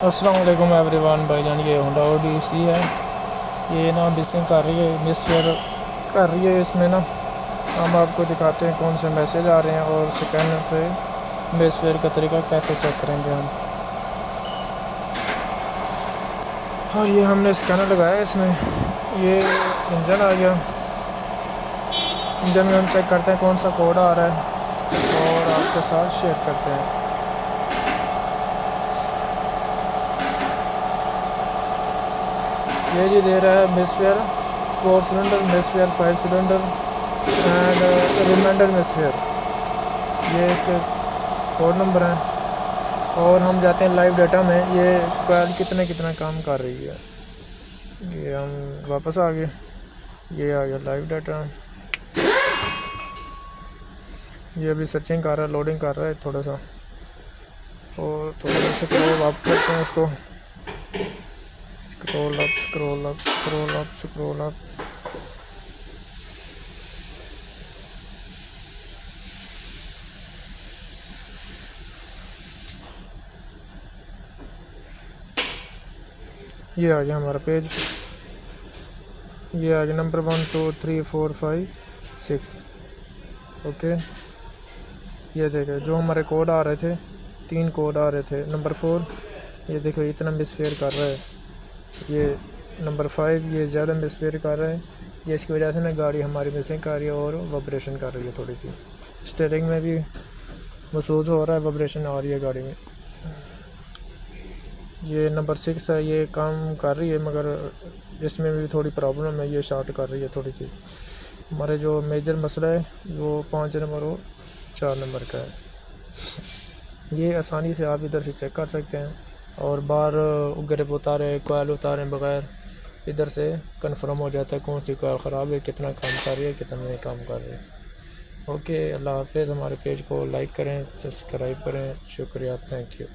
अस्सलाम वालेकुम एवरीवन। भाईजान ये होंडा ओडीसी है। ये ना मिसिंग कर रही है, मिसफेयर कर रही है। इसमें ना हम आपको दिखाते हैं कौन से मैसेज आ रहे हैं और स्कैनर से मिसफेयर का तरीका कैसे चेक करेंगे हम। और ये हमने स्कैनर लगाया है इसमें। ये इंजन आ गया। इंजन में हम चेक करते हैं कौन सा कोड आ रहा है और आपके साथ शेयर करते हैं। ये जी दे रहा है मिसफेयर 4 सिलेंडर, मिसफेयर 5 सिलेंडर एंड रिमाइंडर मिसफेयर। ये इसके कोड नंबर हैं। और हम जाते हैं लाइव डाटा में, ये कॉइल कितना काम कर रही है। ये हम वापस आ गए, ये आ गया लाइव डाटा। ये अभी सर्चिंग कर रहा है, लोडिंग कर रहा है थोड़ा सा, और थोड़ा सा स्क्रॉल अप करते हैं इसको। Scroll up scroll up scroll up scroll up. ये आ गया हमारा पेज। ये आ गया नंबर 1 2 3 4 5 6। ओके, ये देखे जो हमारे कोड आ रहे थे, 3 कोड आ रहे थे। नंबर 4 ये देखो इतना मिसफेयर कर रहा है। ये नंबर 5 ये ज़्यादा मिसफेयर कर रहा है। ये इसकी वजह से ना गाड़ी हमारी मिसिंग कर रही है और वाइब्रेशन कर रही है थोड़ी सी। स्टीयरिंग में भी महसूस हो रहा है, वाइब्रेशन आ रही है गाड़ी में। ये नंबर 6 है, ये काम कर रही है मगर इसमें भी थोड़ी प्रॉब्लम है, ये शॉर्ट कर रही है थोड़ी सी। हमारे जो मेजर मसला है वो 5 नंबर और 4 नंबर का है। ये आसानी से आप इधर से चेक कर सकते हैं और बाहर ग्रिप उतारे कोयल उतारे बगैर इधर से कंफर्म हो जाता है कौन सी कोयल ख़राब है, कितना काम कर रही है, कितना नहीं काम कर रही है। ओके, अल्लाह हाफ़िज़। हमारे पेज को लाइक करें, सब्सक्राइब करें। शुक्रिया, थैंक यू।